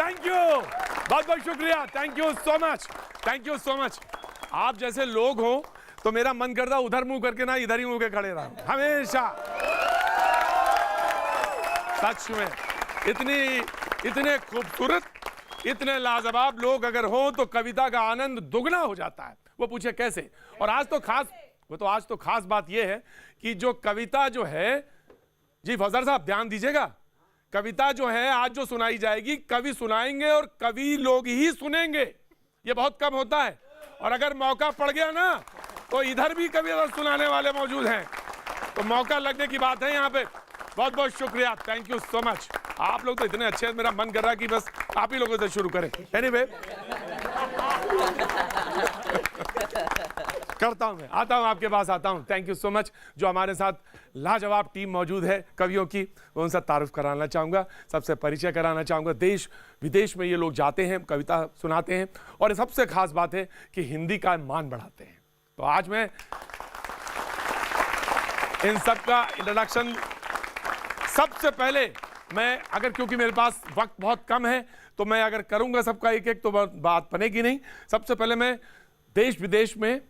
Thank you, बहुत बहुत शुक्रिया, thank you so much, thank you so much. आप जैसे लोग हो तो मेरा मन करता उधर मुंह करके ना इधर ही मुंह के खड़े रहो हमेशा। सच में इतने खूबसूरत, इतने लाजवाब लोग अगर हो तो कविता का आनंद दुगना हो जाता है। वो पूछे कैसे? और आज तो खास बात यह है कि जो कविता जो है, जी फौजदार साहब ध्यान दीजिएगा, कविता जो है आज जो सुनाई जाएगी कवि सुनाएंगे और कवि लोग ही सुनेंगे, ये बहुत कम होता है। और अगर मौका पड़ गया ना तो इधर भी कवि सुनाने वाले मौजूद हैं, तो मौका लगने की बात है यहाँ पे। बहुत बहुत शुक्रिया, थैंक यू सो मच। आप लोग तो इतने अच्छे हैं, मेरा मन कर रहा है कि बस आप ही लोगों से शुरू करें। एनीवे करता हूं, मैं आता हूं, आपके पास आता हूं। Thank you so much. जो हमारे साथ लाजवाब टीम मौजूद है कवियों की, उनसे तारुफ कराना चाहूंगा, सबसे परिचय कराना चाहूंगा। देश विदेश में ये लोग जाते हैं, कविता सुनाते हैं, और सबसे खास बात है कि हिंदी का मान बढ़ाते हैं। तो आज मैं इन सब का इंट्रोडक्शन, सबसे पहले मैं अगर, क्योंकि मेरे पास वक्त बहुत कम है तो मैं अगर करूंगा सबका एक एक तो बात बनेगी नहीं। सबसे पहले मैं देश विदेश में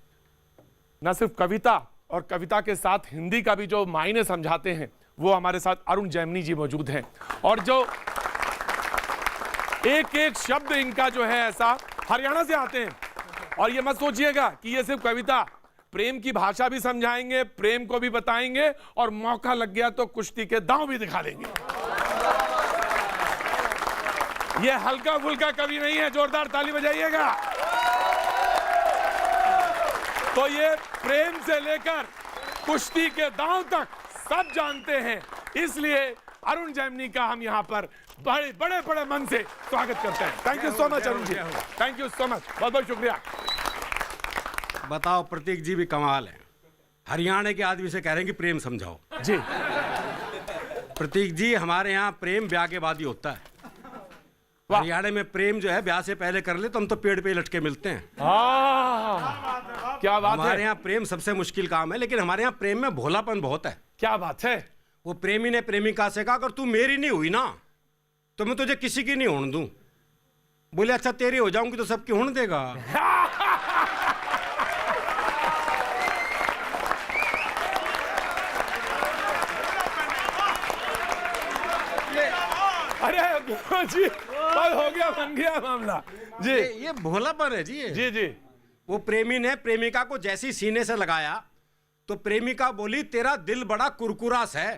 न सिर्फ कविता और कविता के साथ हिंदी का भी जो मायने समझाते हैं, वो हमारे साथ अरुण जैमिनी जी मौजूद हैं। और जो एक एक शब्द इनका जो है ऐसा, हरियाणा से आते हैं। और ये मत सोचिएगा कि ये सिर्फ कविता, प्रेम की भाषा भी समझाएंगे, प्रेम को भी बताएंगे, और मौका लग गया तो कुश्ती के दांव भी दिखा देंगे। ये हल्का फुल्का कवि नहीं है, जोरदार ताली बजाइएगा। तो ये प्रेम से लेकर कुश्ती के दांव तक सब जानते हैं, इसलिए अरुण जैमिनी का हम यहाँ पर बड़े बड़े बड़े मन से स्वागत करते हैं। Thank you so much Arun ji, thank you so much, बहुत बहुत शुक्रिया। बताओ, प्रतीक जी भी कमाल है, हरियाणा के आदमी से कह रहे हैं कि प्रेम समझाओ जी। प्रतीक जी, हमारे यहाँ प्रेम ब्याह के बाद ही होता है। हरियाणा में प्रेम जो है ब्याह से पहले कर ले तो हम तो पेड़ पे लटके मिलते हैं। क्या बात है। हमारे यहाँ प्रेम सबसे मुश्किल काम है, लेकिन हमारे यहाँ प्रेम में भोलापन बहुत है। क्या बात है। वो प्रेमी ने प्रेमिका से कहा, अगर तू मेरी नहीं हुई ना तो मैं तुझे किसी की नहीं होने दूं। बोले अच्छा तेरी हो जाऊंगी तो सबकी होने देगा। अरे जी, हो गया, बन गया मामला जी। ये भोलापन है जी। जी जी। वो प्रेमी ने प्रेमिका को जैसी सीने से लगाया तो प्रेमिका बोली, तेरा दिल बड़ा कुरकुरास है।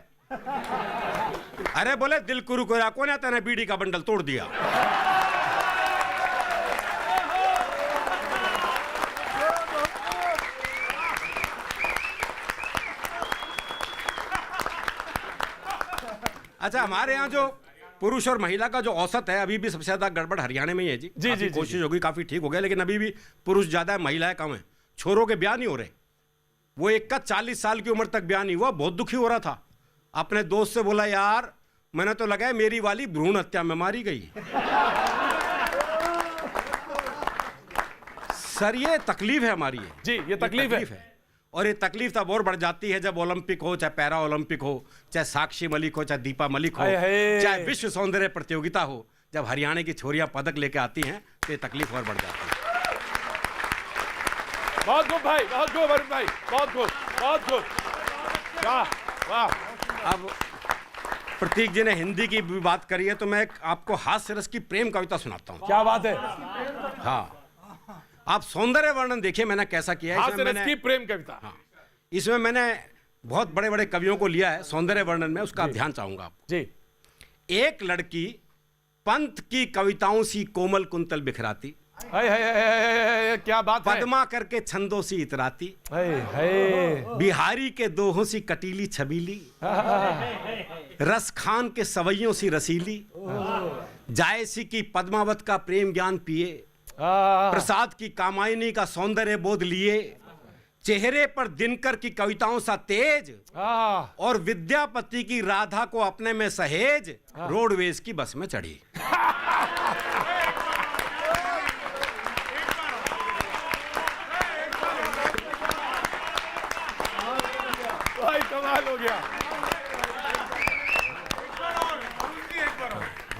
अरे बोले, दिल कुरकुरा कौन है? तेने बीड़ी का बंडल तोड़ दिया। अच्छा, हमारे यहाँ जो पुरुष और महिला का जो औसत है, अभी भी सबसे ज्यादा गड़बड़ हरियाणा में ही है जी। जी जी। कोशिश होगी, काफी ठीक हो गया, लेकिन अभी भी पुरुष ज्यादा है, महिलाएं कम है। छोरों के ब्याह नहीं हो रहे। वो एक का 40 साल की उम्र तक ब्याह नहीं हुआ, बहुत दुखी हो रहा था। अपने दोस्त से बोला, यार मैंने तो लगा है मेरी वाली भ्रूण हत्या में मारी गई। सर ये तकलीफ है हमारी है जी, ये तकलीफ है। और ये तकलीफ तब और बढ़ जाती है जब ओलंपिक हो, चाहे पैरा ओलंपिक हो, चाहे साक्षी मलिक हो, चाहे दीपा मलिक हो, चाहे विश्व सौंदर्य प्रतियोगिता हो। जब हरियाणा की छोरियां पदक लेके आती हैं तो ये तकलीफ और बढ़ जाती है। बहुत खूब भाई, बहुत खूब अरुण भाई, बहुत खूब, बहुत खूब, वाह वाह। अब प्रतीक जी ने हिंदी की भी बात करी है तो मैं आपको हास्य रस की प्रेम कविता सुनाता हूँ। क्या बात है। हाँ, आप सौंदर्य वर्णन देखिए मैंने कैसा किया है। हास्य रस की प्रेम कविता। हाँ, इसमें मैंने बहुत बड़े बड़े कवियों को लिया है सौंदर्य वर्णन में, उसका ध्यान चाहूंगा आपको जी। एक लड़की पंत की कविताओं सी कोमल कुंतल बिखराती, क्या बात है। पद्मा करके छंदों सी इतराती, बिहारी के दोहों सी कटीली छबीली, रस खान के सवैयों सी रसीली, जायसी की पद्मावत का प्रेम ज्ञान पिए, प्रसाद की कामायनी का सौंदर्य बोध लिए, चेहरे पर दिनकर की कविताओं सा तेज, और विद्यापति की राधा को अपने में सहेज, रोडवेज की बस में चढ़ी। भाई कमाल हो गया।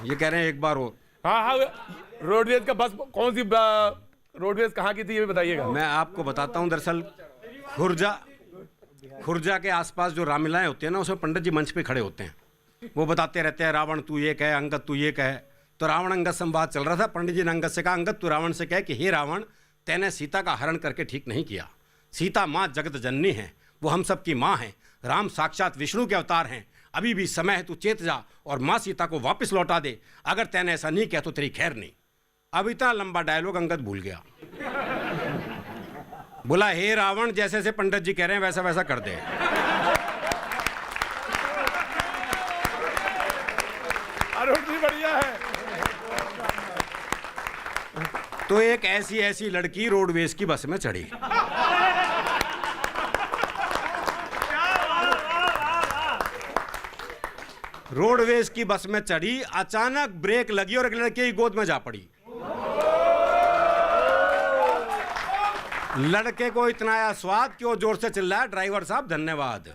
ये कह रहे हैं एक बार हो। हाँ हाँ, रोडवेज का बस कौन सी रोडवेज कहाँ की थी ये भी बताइएगा। मैं आपको बताता हूँ। दरअसल खुर्जा के आसपास जो रामलीलाएं होती है ना, उसमें पंडित जी मंच पे खड़े होते हैं, वो बताते रहते हैं रावण तू ये कहे, अंगद तू ये कहे। तो रावण अंगद संवाद चल रहा था। पंडित जी ने अंगद से कहा, अंगद तू रावण से कहे कि हे रावण, तैने सीता का हरण करके ठीक नहीं किया। सीता माँ जगत जननी है, वो हम सब की माँ है। राम साक्षात विष्णु के अवतार हैं। अभी भी समय है, तू चेत जा और माँ सीता को वापस लौटा दे। अगर तैने ऐसा नहीं किया तो तेरी खैर नहीं। अब इतना लंबा डायलॉग अंगद भूल गया। बोला, हे रावण, जैसे जैसे पंडित जी कह रहे हैं वैसा वैसा कर दे। अरुण जी बढ़िया है। तो एक ऐसी ऐसी लड़की रोडवेज की बस में चढ़ी। रोडवेज की बस में चढ़ी, अचानक ब्रेक लगी और एक लड़के की गोद में जा पड़ी। लड़के को इतना आया स्वाद कि वो जोर से चिल्लाया, ड्राइवर साहब धन्यवाद।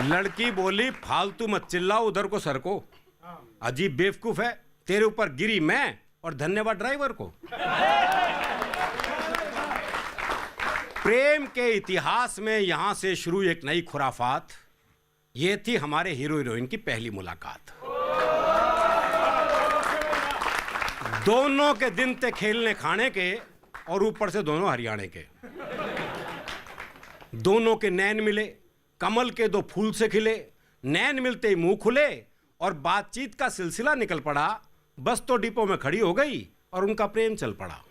लड़की बोली, फालतू मत चिल्लाओ, उधर को सर को। अजीब बेवकूफ है, तेरे ऊपर गिरी मैं और धन्यवाद ड्राइवर को। प्रेम के इतिहास में यहां से शुरू एक नई खुराफात। ये थी हमारे हीरो हीरोइन की पहली मुलाकात। दोनों के दिन थे खेलने खाने के और ऊपर से दोनों हरियाणे के। दोनों के नैन मिले, कमल के दो फूल से खिले। नैन मिलते ही मुंह खुले और बातचीत का सिलसिला निकल पड़ा। बस तो डिपो में खड़ी हो गई और उनका प्रेम चल पड़ा।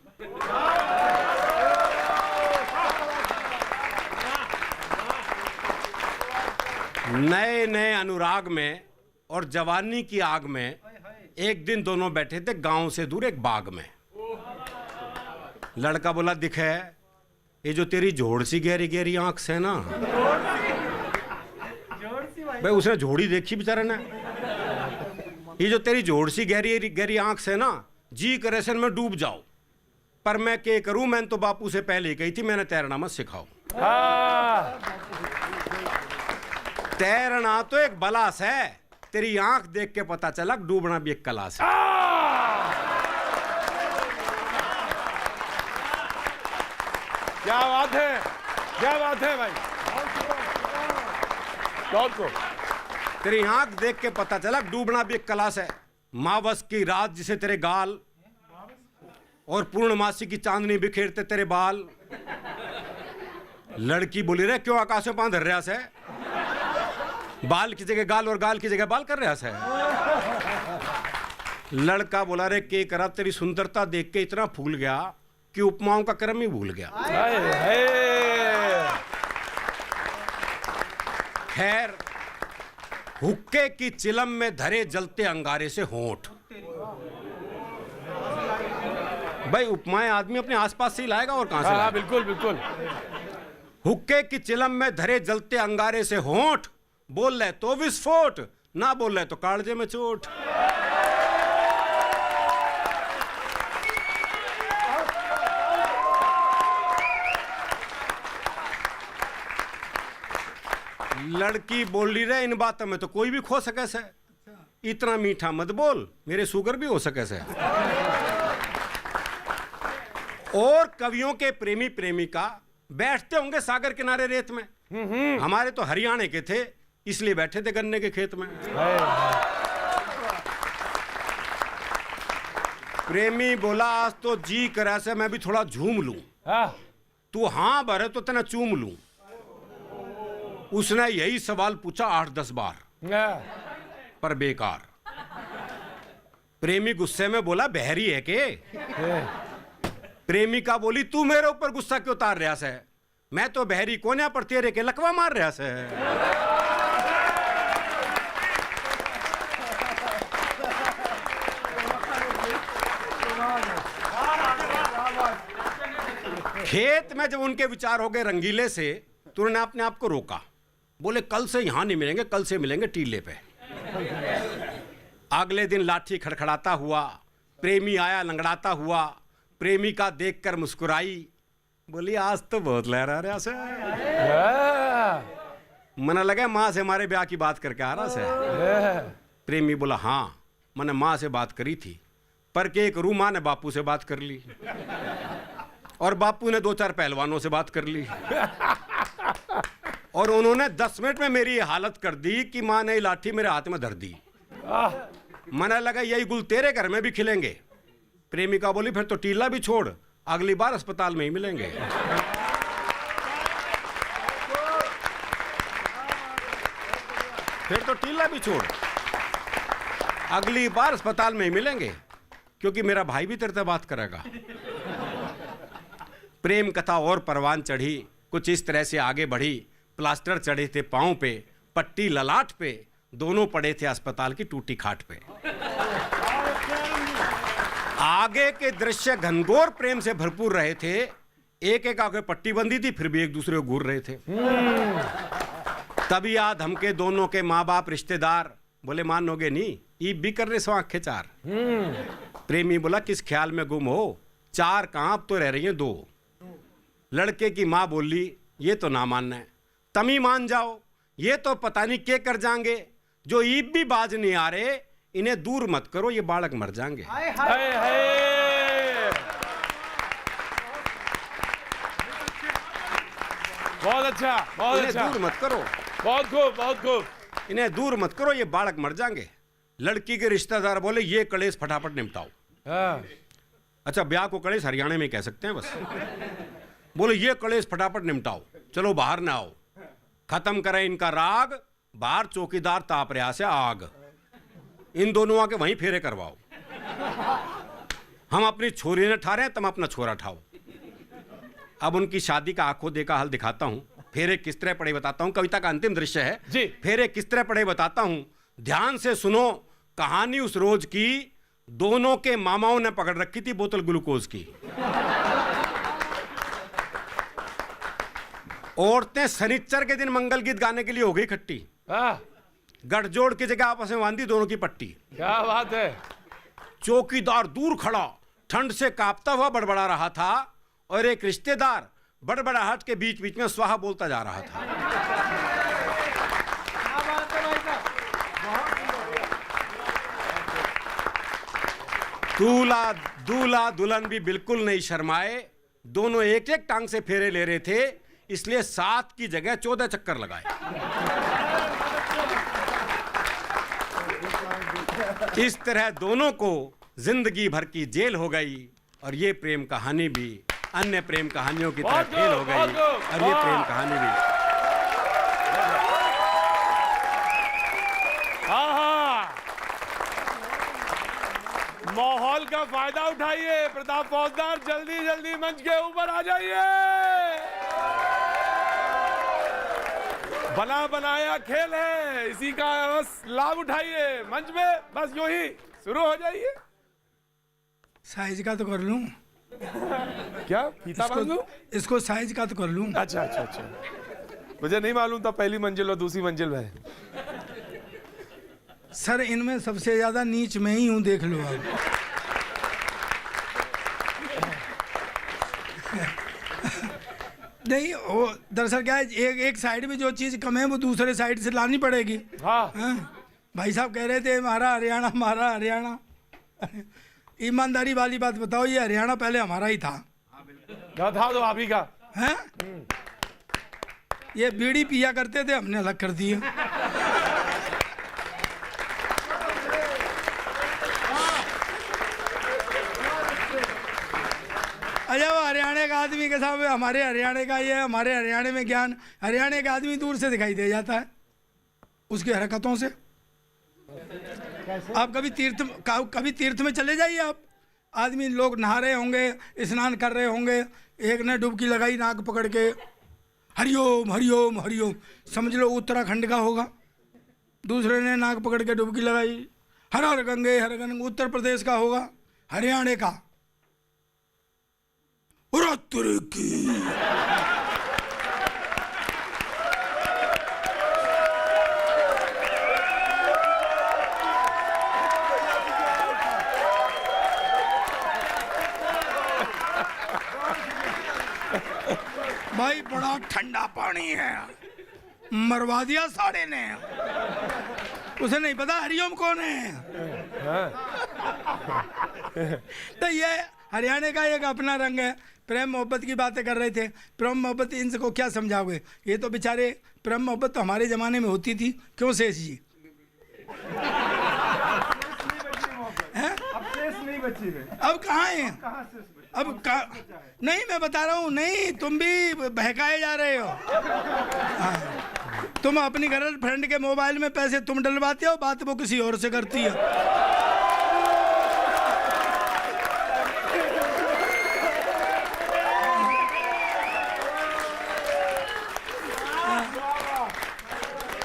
नए नए अनुराग में और जवानी की आग में एक दिन दोनों बैठे थे गांव से दूर एक बाग में। लड़का बोला, दिखे ये जो तेरी जोड़ सी गहरी गहरी आंख से ना। भाई उसने जोड़ी देखी बेचारे ने। ये जो तेरी जोड़ सी गहरी गहरी आंख से ना, जी करेसन में डूब जाओ। पर मैं क्या करूं, मैंने तो बापू से पहले ही कही थी मैंने तैरना मत सिखाओ। तैरना तो एक बलास है, तेरी आंख देख के पता चला डूबना भी एक कलास है। क्या बात है, क्या बात है भाई। को तेरी आंख देख के पता चला डूबना भी एक कलास है। मावस की रात जिसे तेरे गाल और पूर्णमासी की चांदनी बिखेरते तेरे बाल। लड़की बोली, रे क्यों आकाश में पांव धर रहा से? बाल की जगह गाल और गाल की जगह बाल कर रहा है। लड़का बोला, रे के करा, तेरी सुंदरता देख के इतना फूल गया कि उपमाओं का क्रम ही भूल गया। खैर, हुक्के की चिलम में धरे जलते अंगारे से होंठ। भाई उपमाएं आदमी अपने आसपास से ही लाएगा और कहां से लाएगा? बिल्कुल बिल्कुल। हुक्के की चिलम में धरे जलते अंगारे से होंठ। बोल रहे तो विस्फोट, ना बोल रहे तो कालजे में चोट। लड़की बोल रही रहे, इन बातों में तो कोई भी खो सके से। इतना मीठा मत बोल, मेरे शुगर भी हो सके से। और कवियों के प्रेमी प्रेमिका बैठते होंगे सागर किनारे रेत में। हमारे तो हरियाणे के थे, इसलिए बैठे थे गन्ने के खेत में। प्रेमी बोला, आज तो जी करा से मैं भी थोड़ा झूम लूं। तू हाँ भरे तो तेना चूम लूं। उसने यही सवाल पूछा 8-10 बार, पर बेकार। प्रेमी गुस्से में बोला, बहरी है के? प्रेमिका बोली, तू मेरे ऊपर गुस्सा क्यों उतार रहा है? मैं तो बहरी कोन्या पर तेरे के लकवा मार रहा है। खेत में जब उनके विचार हो गए रंगीले से, तो उन्होंने अपने आप को रोका। बोले, कल से यहां नहीं मिलेंगे, कल से मिलेंगे टीले पे। अगले दिन लाठी खड़खड़ाता हुआ प्रेमी आया लंगड़ाता हुआ। प्रेमिका देखकर मुस्कुराई, बोली, आज तो बहुत लहरा रहा से। मना लगा माँ से हमारे ब्याह की बात करके आ रहा से। प्रेमी बोला हाँ, मैंने माँ से बात करी थी, पर के एक रू माँ ने बापू से बात कर ली और बापू ने 2-4 पहलवानों से बात कर ली और उन्होंने 10 मिनट में मेरी ये हालत कर दी कि माँ ने लाठी मेरे हाथ में धर दी। मना लगा यही गुल तेरे घर में भी खिलेंगे। प्रेमिका बोली फिर तो टीला भी छोड़, अगली बार अस्पताल में ही मिलेंगे। फिर तो टीला भी छोड़, अगली बार अस्पताल में ही मिलेंगे, क्योंकि मेरा भाई भी तेरे से बात करेगा। प्रेम कथा और परवान चढ़ी, कुछ इस तरह से आगे बढ़ी। प्लास्टर चढ़े थे पांव पे, पट्टी ललाट पे, दोनों पड़े थे अस्पताल की टूटी खाट पे। आगे के दृश्य घनघोर प्रेम से भरपूर रहे थे। एक एक आगे पट्टी बंधी थी, फिर भी एक दूसरे को घूर रहे थे। तभी याद हमके दोनों के माँ बाप रिश्तेदार बोले मानोगे नहीं, ईब भी कर रहे सो आंखें चार। प्रेमी बोला किस ख्याल में गुम हो, 4 कहां अब तो रह रही हैं 2। लड़के की माँ बोली ये तो ना मानना है, तम ही मान जाओ, ये तो पता नहीं क्या कर जाएंगे, जो ईब भी बाज नहीं आ रहे इन्हें दूर मत करो, ये बालक मर जाएंगे। हाय हाय, बहुत अच्छा, बहुत इन्हें अच्छा, दूर मत करो, बहुत खूब, बहुत खूब। इन्हें दूर मत करो, ये बालक मर जाएंगे। लड़की के रिश्तेदार बोले ये कलेश फटाफट निपटाओ। हाँ। अच्छा ब्याह को कलेश हरियाणा में कह सकते हैं बस। बोले ये कलेश फटाफट निपटाओ, चलो बाहर ना आओ, खत्म करें इनका राग, बाहर चौकीदार ताप रहा से आग, इन दोनों आके वहीं फेरे करवाओ। हम अपनी छोरी ने ठारे, तुम अपना छोरा ठाओ। अब उनकी शादी का आंखों देखा हाल दिखाता हूं, फेरे किस तरह पड़े बताता हूं। कविता का अंतिम दृश्य है जी। फेरे किस तरह पड़े बताता हूं, ध्यान से सुनो कहानी उस रोज की। दोनों के मामाओं ने पकड़ रखी थी बोतल ग्लूकोज की। औरतें शनिचर के दिन मंगल गीत गाने के लिए हो गई इकट्ठी, गठजोड़ की जगह आपस में बांधी दोनों की पट्टी। क्या बात है। चौकीदार दूर खड़ा ठंड से कांपता हुआ बड़बड़ा रहा था और एक रिश्तेदार बड़बड़ाहट के बीच बीच में स्वाहा बोलता जा रहा था। दूल्हा दूल्हा दुल्हन भी बिल्कुल नहीं शर्माए, दोनों एक एक टांग से फेरे ले रहे थे, इसलिए 7 की जगह 14 चक्कर लगाए। इस तरह दोनों को जिंदगी भर की जेल हो गई और ये प्रेम कहानी भी अन्य प्रेम कहानियों की तरह फेल हो गई और ये प्रेम कहानी भी। माहौल का फायदा उठाइए, प्रताप फौजदार जल्दी जल्दी मंच के ऊपर आ जाइए। बना बनाया खेल है, इसी का बस लाभ उठाइए। मंच में बस यूं ही शुरू हो जाइए। साइज का तो कर लूं क्या फीता बांध लूं? इसको साइज का तो कर लूं। अच्छा अच्छा अच्छा, मुझे नहीं मालूम था पहली मंजिल और दूसरी मंजिल में। सर इनमें सबसे ज्यादा नीच में ही हूं, देख लो आप। नहीं वो दरअसल क्या है, एक साइड में जो चीज कम है वो दूसरे साइड से लानी पड़ेगी। हाँ। भाई साहब कह रहे थे हमारा हरियाणा, हमारा हरियाणा। ईमानदारी वाली बात बताओ, ये हरियाणा पहले हमारा ही था। था तो आप ही का है। ये बीड़ी पिया करते थे, हमने अलग कर दिया। अच्छा वो हरियाणा का आदमी के साथ हमारे हरियाणा का ये, हमारे हरियाणा में ज्ञान, हरियाणा का आदमी दूर से दिखाई दे जाता है उसकी हरकतों से। आप कभी तीर्थ में चले जाइए आप, आदमी लोग नहा रहे होंगे, स्नान कर रहे होंगे, एक ने डुबकी लगाई नाक पकड़ के, हरिओम हरिओम हरिओम, समझ लो उत्तराखंड का होगा। दूसरे ने नाक पकड़ के डुबकी लगाई, हर हर गंगे हर गंगे, उत्तर प्रदेश का होगा। हरियाणा का की भाई बड़ा ठंडा पानी है। मरवा दिया साड़े ने। उसे नहीं पता हरिओम कौन है। तो ये हरियाणा का एक अपना रंग है। प्रेम मोहब्बत की बातें कर रहे थे। प्रेम मोहब्बत इनको क्या समझाओगे? ये तो बेचारे, प्रेम मोहब्बत तो हमारे ज़माने में होती थी, क्यों शेष जी? अब कहाँ है? अब नहीं, मैं बता रहा हूँ, नहीं तुम भी बहकाए जा रहे हो। तुम अपनी गर्लफ्रेंड के मोबाइल में पैसे तुम डलवाते हो, बात वो किसी और से करती है।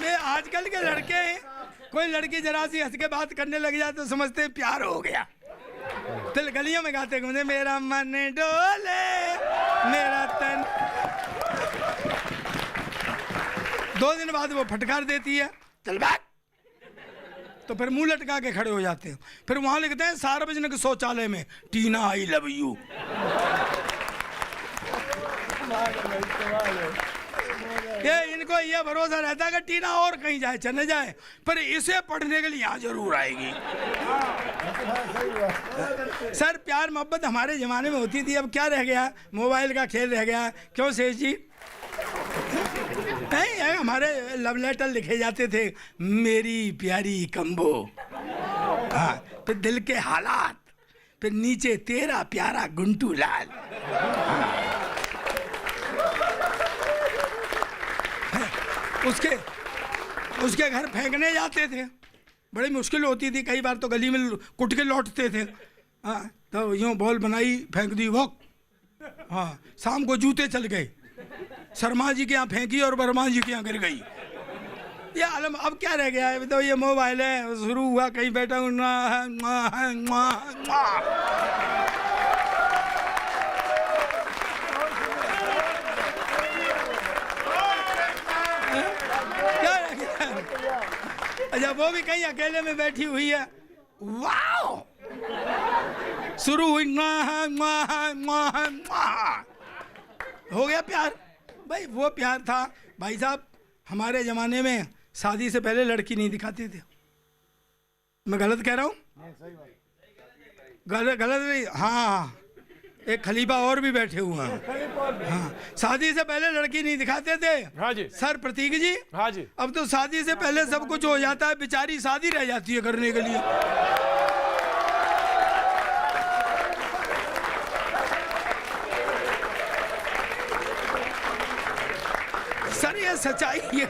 ये आजकल के लड़के हैं, कोई लड़की जरा सी हंस के बात करने लग जाए तो समझते हैं प्यार हो गया। दिल गलियों में गाते घूमते, मेरा मन डोले मेरा तन। 2 दिन बाद वो फटकार देती है, चल बैठ। तो फिर मुंह लटका के खड़े हो जाते हैं। फिर वहां लिखते हैं सार्वजनिक शौचालय में, टीना आई लव यू। ये इनको ये भरोसा रहता है कि टीना और कहीं जाए चले जाए, पर इसे पढ़ने के लिए यहाँ जरूर आएगी। सर प्यार मोहब्बत हमारे जमाने में होती थी, अब क्या रह गया? मोबाइल का खेल रह गया। क्यों शेष जी? नहीं, हमारे लव लेटर लिखे जाते थे, मेरी प्यारी कम्बो। हाँ, फिर दिल के हालात, फिर नीचे तेरा प्यारा गुंटू लाल। उसके घर फेंकने जाते थे, बड़ी मुश्किल होती थी। कई बार तो गली में कुट के लौटते थे। हाँ, तो यूँ बॉल बनाई, फेंक दी वॉक। हाँ, शाम को जूते चल गए, शर्मा जी के यहाँ फेंकी और वर्मा जी के यहाँ गिर गई। ये आलम अब क्या रह गया है? तो ये मोबाइल है, शुरू हुआ कहीं बैठा हूँ अच्छा, वो भी कहीं अकेले में बैठी हुई है, वाओ, शुरू हुई हो गया प्यार। भाई वो प्यार था। भाई साहब, हमारे ज़माने में शादी से पहले लड़की नहीं दिखाते थे। मैं गलत कह रहा हूँ? गलत नहीं। हाँ, एक खलीफा और भी बैठे हुए हैं। हाँ, शादी से पहले लड़की नहीं दिखाते थे। हाँ जी सर प्रतीक जी। हाँ जी। अब तो शादी से पहले सब कुछ हो जाता है, बेचारी शादी रह जाती है करने के लिए। सर ये सच्चाई है।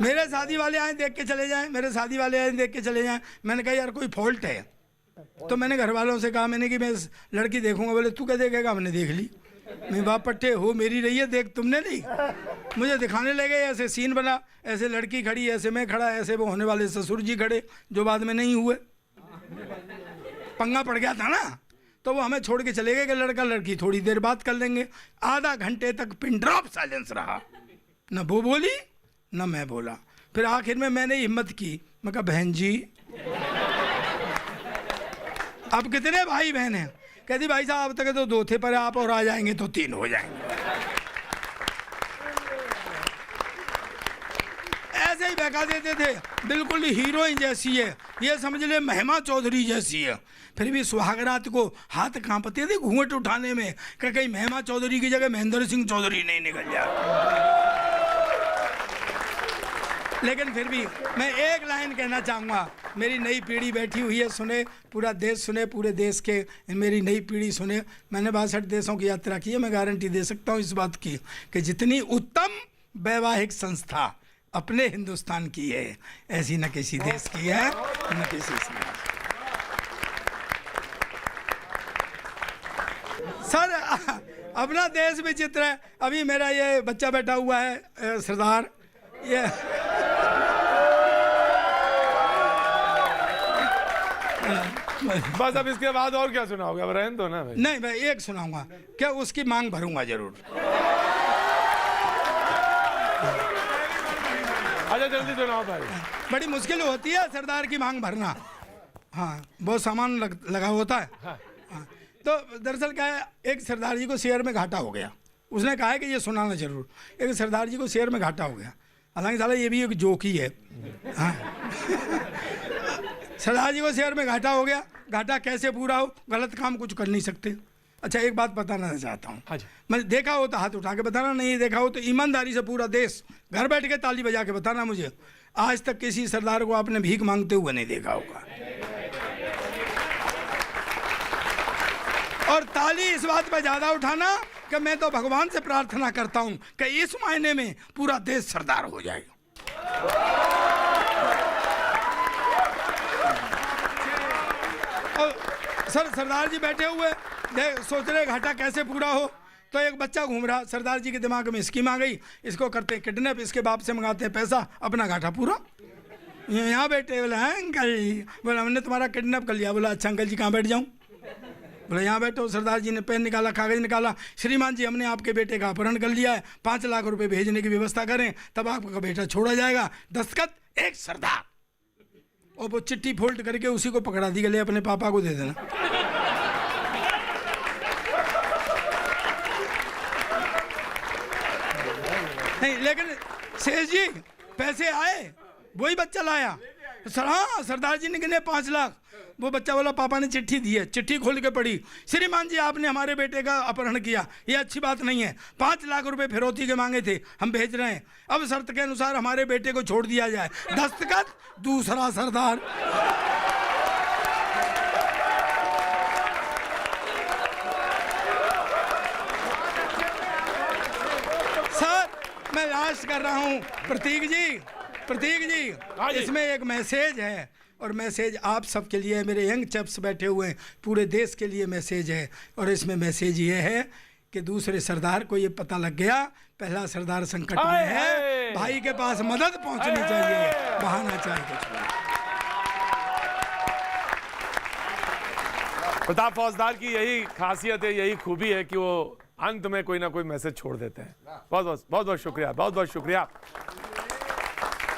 मेरे शादी वाले आए देख के चले जाएं, मेरे शादी वाले आए देख के चले जाएं। मैंने कहा यार कोई फॉल्ट है? तो मैंने घर वालों से कहा, मैंने कि मैं लड़की देखूंगा। बोले तू क्या देखेगा? हमने देख ली। मैं बाप पट्टे हो मेरी रही है, देख तुमने नहीं। मुझे दिखाने लगे, ऐसे सीन बना, ऐसे लड़की खड़ी, ऐसे मैं खड़ा, ऐसे वो होने वाले ससुर जी खड़े, जो बाद में नहीं हुए। पंगा पड़ गया था ना, तो वो हमें छोड़ के चले गए कि लड़का लड़की थोड़ी देर बात कर लेंगे। आधा घंटे तक पिन ड्रॉप साइलेंस रहा, न वो बोली न मैं बोला। फिर आखिर में मैंने हिम्मत की, मैं कहा बहन जी अब कितने भाई बहन हैं? कहती भाई साहब अब तक तो 2 थे, पर आप और आ जाएंगे तो 3 हो जाएंगे। ऐसे ही बहका देते थे, बिल्कुल हीरोइन जैसी है, ये समझ ले महिमा चौधरी जैसी है। फिर भी सुहागरात को हाथ कांपते थे घूंघट उठाने में कि कहीं महिमा चौधरी की जगह महेंद्र सिंह चौधरी नहीं निकल जाए। लेकिन फिर भी मैं एक लाइन कहना चाहूँगा, मेरी नई पीढ़ी बैठी हुई है, सुने, पूरा देश सुने, पूरे देश के मेरी नई पीढ़ी सुने। मैंने 62 देशों की यात्रा की है। मैं गारंटी दे सकता हूँ इस बात की कि जितनी उत्तम वैवाहिक संस्था अपने हिंदुस्तान की है, ऐसी न किसी देश की है, न किसी समाज। सर अपना देश विचित्र है। अभी मेरा ये बच्चा बैठा हुआ है सरदार, ये बस अब इसके बाद और क्या सुनाओगे? अब रहने दो ना भाई। नहीं, मैं एक सुनाऊंगा, क्या उसकी मांग भरूंगा जरूर। अच्छा जल्दी सुनाओ भाई। बड़ी मुश्किल होती है सरदार की मांग भरना। हाँ, बहुत सामान लगा होता है। हाँ, तो दरअसल क्या है, एक सरदार जी को शेयर में घाटा हो गया। उसने कहा है कि ये सुनाना जरूर। एक सरदार जी को शेयर में घाटा हो गया, हालांकि साला ये भी एक जोक ही है। हाँ सरदार जी को शेयर में घाटा हो गया। घाटा कैसे पूरा हो, गलत काम कुछ कर नहीं सकते। अच्छा एक बात बताना चाहता हूँ, हाँ जी। मैंने देखा हो तो हाथ उठा के बताना, नहीं देखा हो तो ईमानदारी से पूरा देश घर बैठ के ताली बजा के बताना मुझे, आज तक किसी सरदार को आपने भीख मांगते हुए नहीं देखा होगा। और ताली इस बात पर ज्यादा उठाना कि मैं तो भगवान से प्रार्थना करता हूं कि इस महीने में पूरा देश सरदार हो जाए। और सरदार जी बैठे हुए सोच रहे घाटा कैसे पूरा हो, तो एक बच्चा घूम रहा, सरदार जी के दिमाग में स्कीम आ गई, इसको करते हैं किडनैप, इसके बाप से मंगाते हैं पैसा, अपना घाटा पूरा। यहाँ बैठे, बोला हाँ अंकल, बोला हमने तुम्हारा किडनैप कर लिया। बोला अच्छा अंकल जी कहाँ बैठ जाऊँ? बोला यहाँ बैठो। सरदार जी ने पेन निकाला, कागज निकाला, श्रीमान जी हमने आपके बेटे का अपहरण कर लिया है, 5 लाख रुपए भेजने की व्यवस्था करें तब आपका बेटा छोड़ा जाएगा। दस्तखत एक सरदार, और वो चिट्ठी फोल्ड करके उसी को पकड़ा दी, गले अपने पापा को दे देना। नहीं लेकिन शेष जी पैसे आए, वही बच्चा लाया। सर हाँ सरदार जी ने गिने 5 लाख। वो बच्चा बोला पापा ने चिट्ठी दी है। चिट्ठी खोल के पढ़ी, श्रीमान जी आपने हमारे बेटे का अपहरण किया, ये अच्छी बात नहीं है, 5 लाख रुपए फिरौती के मांगे थे, हम भेज रहे हैं, अब शर्त के अनुसार हमारे बेटे को छोड़ दिया जाए। दस्तखत दूसरा सरदार। सर मैं लास्ट कर रहा हूं, प्रतीक जी इसमें एक मैसेज है, और मैसेज आप सबके लिए, मेरे यंग चैप्स बैठे हुए हैं, पूरे देश के लिए मैसेज है। और इसमें मैसेज ये है कि दूसरे सरदार को ये पता लग गया पहला सरदार संकट में है, भाई के पास मदद पहुंचनी चाहिए, बहाना चाहिए कुछ नहीं। प्रताप फौजदार की यही खासियत है, यही खूबी है कि वो अंत में कोई ना कोई मैसेज छोड़ देते हैं। बहुत बहुत शुक्रिया, बहुत बहुत शुक्रिया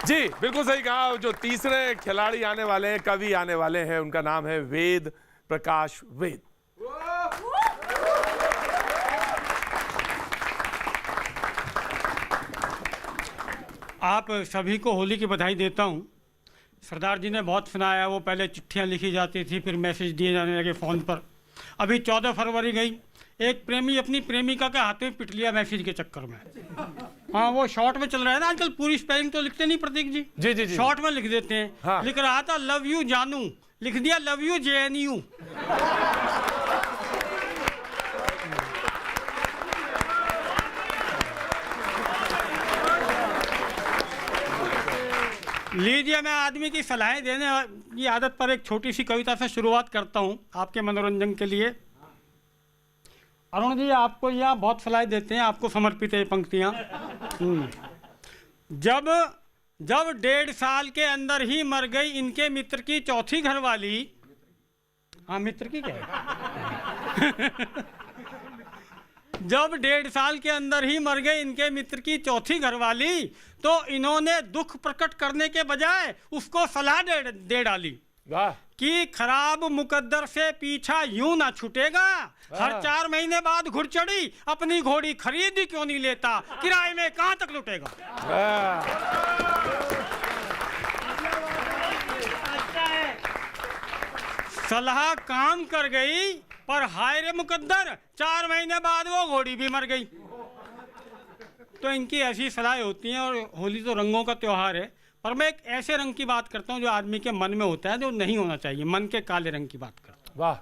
जी। बिल्कुल सही कहा। जो तीसरे खिलाड़ी आने वाले हैं, कवि आने वाले हैं, उनका नाम है वेद प्रकाश वेद। आप सभी को होली की बधाई देता हूं। सरदार जी ने बहुत सुनाया, वो पहले चिट्ठियां लिखी जाती थी, फिर मैसेज दिए जाने लगे फ़ोन पर। अभी 14 फरवरी गई, एक प्रेमी अपनी प्रेमिका के हाथ में पिट लिया मैसेज के चक्कर में। हाँ वो शॉर्ट में चल रहा है ना आजकल, पूरी स्पेलिंग तो लिखते नहीं प्रतीक जी, जी शॉर्ट में लिख देते हैं। हाँ। लिख रहा था लव यू जानू, लिख दिया लव यू JNU। लीजिए मैं आदमी की सलाहें देने की आदत पर एक छोटी सी कविता से शुरुआत करता हूँ आपके मनोरंजन के लिए। अरुण जी आपको यहाँ बहुत सलाह देते हैं, आपको समर्पित है पंक्तियाँ। जब 1.5 साल के अंदर ही मर गई इनके मित्र की चौथी घरवाली। हाँ मित्र की क्या है? जब 1.5 साल के अंदर ही मर गए इनके मित्र की चौथी घरवाली, तो इन्होंने दुख प्रकट करने के बजाय उसको सलाह दे डाली कि खराब मुकद्दर से पीछा यूं ना छूटेगा, हर 4 महीने बाद घुड़चढ़ी अपनी घोड़ी खरीद क्यों नहीं लेता, किराए में कहां तक लुटेगा। सलाह काम कर गई, पर हाय रे मुकद्दर, 4 महीने बाद वो घोड़ी भी मर गई। तो इनकी ऐसी सलाह होती हैं। और होली तो रंगों का त्योहार है, पर मैं एक ऐसे रंग की बात करता हूँ जो आदमी के मन में होता है, जो नहीं होना चाहिए, मन के काले रंग की बात करता हूँ। वाह।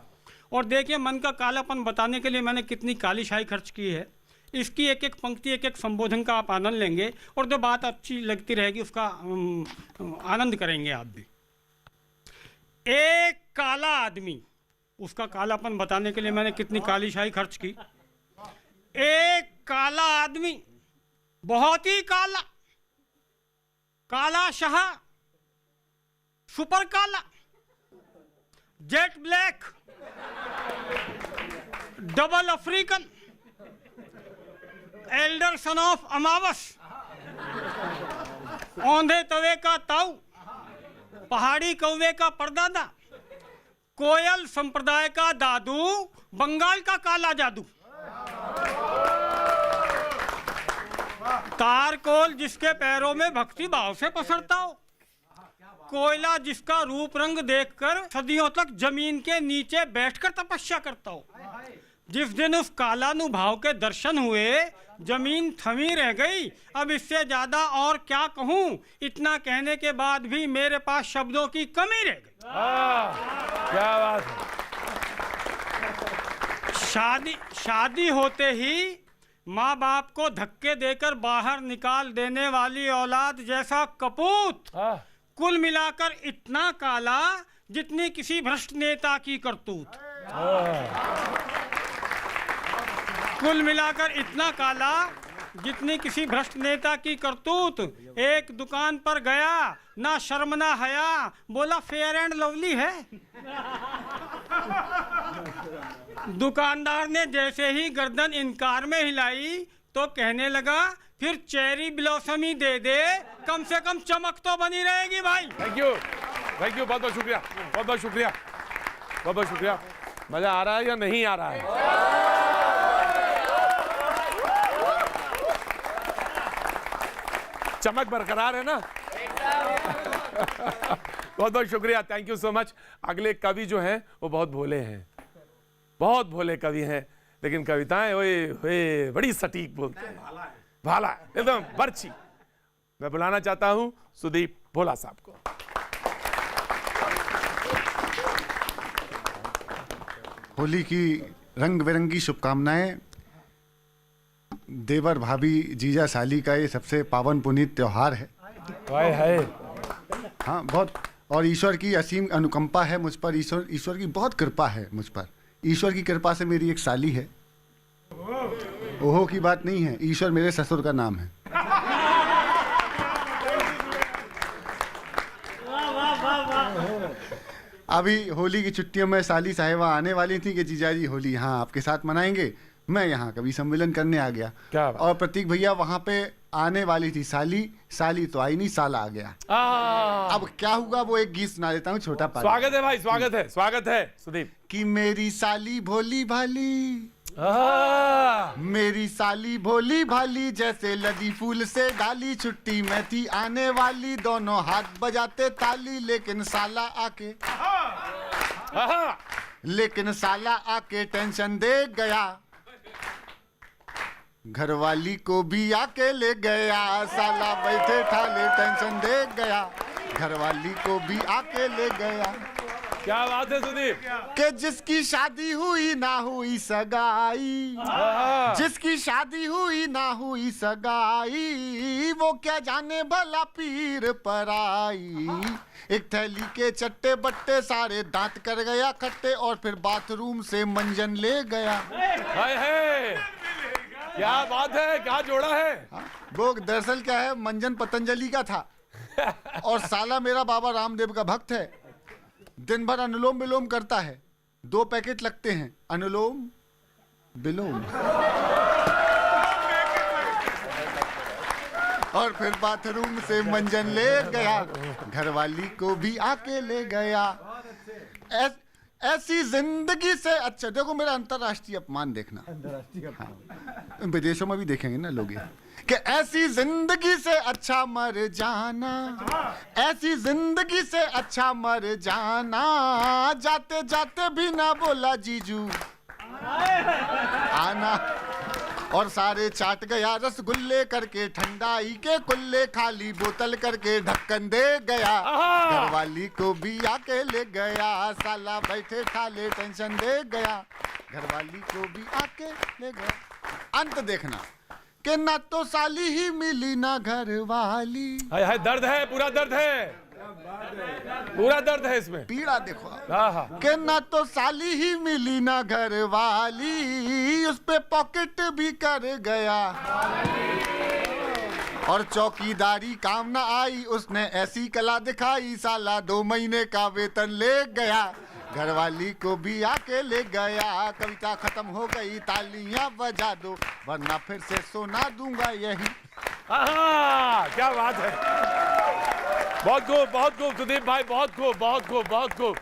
और देखिए मन का कालापन बताने के लिए मैंने कितनी काली शाही खर्च की है। इसकी एक एक पंक्ति, एक एक संबोधन का आप आनंद लेंगे, और जो बात अच्छी लगती रहेगी उसका आनंद करेंगे आप भी। एक काला आदमी, उसका कालापन बताने के लिए मैंने कितनी काली शाही खर्च की। एक काला आदमी, बहुत ही काला, काला शाह, सुपर काला, jet black, double African, elder son of अमावस, औंधे तवे का ताऊ, पहाड़ी कौवे का परदादा, कोयल संप्रदाय का दादू, बंगाल का काला जादू। तारकोल जिसके पैरों में भक्ति भाव से पसरता हो, कोयला जिसका रूप रंग देखकर सदियों तक जमीन के नीचे बैठकर तपस्या करता हो। जिस दिन उस कालानुभाव के दर्शन हुए जमीन थमी रह गई। अब इससे ज्यादा और क्या कहूँ, इतना कहने के बाद भी मेरे पास शब्दों की कमी रह गई। क्या बात है। शादी होते ही माँ बाप को धक्के देकर बाहर निकाल देने वाली औलाद जैसा कपूत कुल मिलाकर इतना काला जितनी किसी भ्रष्ट नेता की करतूत। कुल मिलाकर इतना काला जितनी किसी भ्रष्ट नेता की करतूत। एक दुकान पर गया, ना शर्म ना हया, बोला फेयर एंड लवली है। दुकानदार ने जैसे ही गर्दन इनकार में हिलाई तो कहने लगा फिर चेरी ब्लॉसम ही दे दे, कम से कम चमक तो बनी रहेगी भाई। थैंक यू, बहुत बहुत शुक्रिया, बहुत बहुत शुक्रिया, बहुत बहुत शुक्रिया। मजा आ रहा है या नहीं आ रहा है? चमक बरकरार है ना? बहुत बहुत शुक्रिया, थैंक यू सो मच। अगले कवि जो हैं वो बहुत भोले हैं, बहुत भोले कवि हैं, लेकिन कविताएं ओए बड़ी सटीक बोलते हैं, भाला एकदम बर्छी। मैं बुलाना चाहता हूं सुदीप भोला साहब को। होली की रंग बिरंगी शुभकामनाएं। देवर भाभी जीजा साली का ये सबसे पावन पुनीत त्योहार है। है हाँ बहुत, और ईश्वर की असीम अनुकंपा है मुझ पर। ईश्वर की बहुत कृपा है मुझ पर। ईश्वर की कृपा से मेरी एक साली है। ओहो की बात नहीं है, ईश्वर मेरे ससुर का नाम है। अभी होली की छुट्टियों में साली साहिबा आने वाली थी कि जीजाजी होली हाँ आपके साथ मनाएंगे। मैं यहाँ कवि सम्मेलन करने आ गया। क्या बात? और प्रतीक भैया वहाँ पे आने वाली थी साली तो आई नहीं, साला आ गया। अब क्या हुआ वो एक गीत सुना देता हूँ छोटा पाल। स्वागत है भाई, स्वागत है सुदीप। कि मेरी साली भोली भाली, मेरी साली भोली भाली, जैसे लदी फूल से डाली, छुट्टी में थी आने वाली, दोनों हाथ बजाते ताली, लेकिन साला आके टेंशन दे गया, घरवाली को भी आके ले गया। साला बैठे ठाले टेंशन दे गया, घरवाली को भी आके ले गया। क्या बात है सुदीप। कि जिसकी शादी हुई ना हुई सगाई, जिसकी शादी हुई ना हुई सगाई, वो क्या जाने भला पीर पर आई। एक थैली के चट्टे बट्टे सारे दांत कर गया खट्टे, और फिर बाथरूम से मंजन ले गया। क्या बात है, क्या जोड़ा है। वो दरअसल क्या है, मंजन पतंजलि का था और साला मेरा बाबा रामदेव का भक्त है। दिन भर अनुलोम विलोम करता है, 2 पैकेट लगते हैं अनुलोम विलोम। और फिर बाथरूम से मंजन ले गया, घरवाली को भी आके ले गया। ऐसी जिंदगी से अच्छा, देखो मेरा अंतर्राष्ट्रीय अपमान देखना, हाँ, विदेशों में भी देखेंगे ना लोग, कि ऐसी जिंदगी से अच्छा मर जाना, ऐसी जिंदगी से अच्छा मर जाना, जाते जाते भी ना बोला जीजू आना। और सारे चाट गया रसगुल्ले करके, ठंडाई के कुल्ले, खाली बोतल करके ढक्कन दे गया, घरवाली को भी आके ले गया। साला बैठे ठाले टेंशन दे गया, घरवाली को भी आके ले गया। अंत देखना कि ना तो साली ही मिली ना घरवाली। हाय दर्द है, पूरा दर्द है, पूरा दर्द है इसमें, पीड़ा देखो कि ना तो साली ही मिली ना घरवाली, उस पे पॉकेट भी कर गया, और चौकीदारी काम ना आई, उसने ऐसी कला दिखाई, साला 2 महीने का वेतन ले गया, घरवाली को भी आके ले गया। कविता खत्म हो गई, तालियां बजा दो वरना फिर से सुना दूंगा यही। क्या बात है, बहुत खूब सुदीप भाई, बहुत खूब।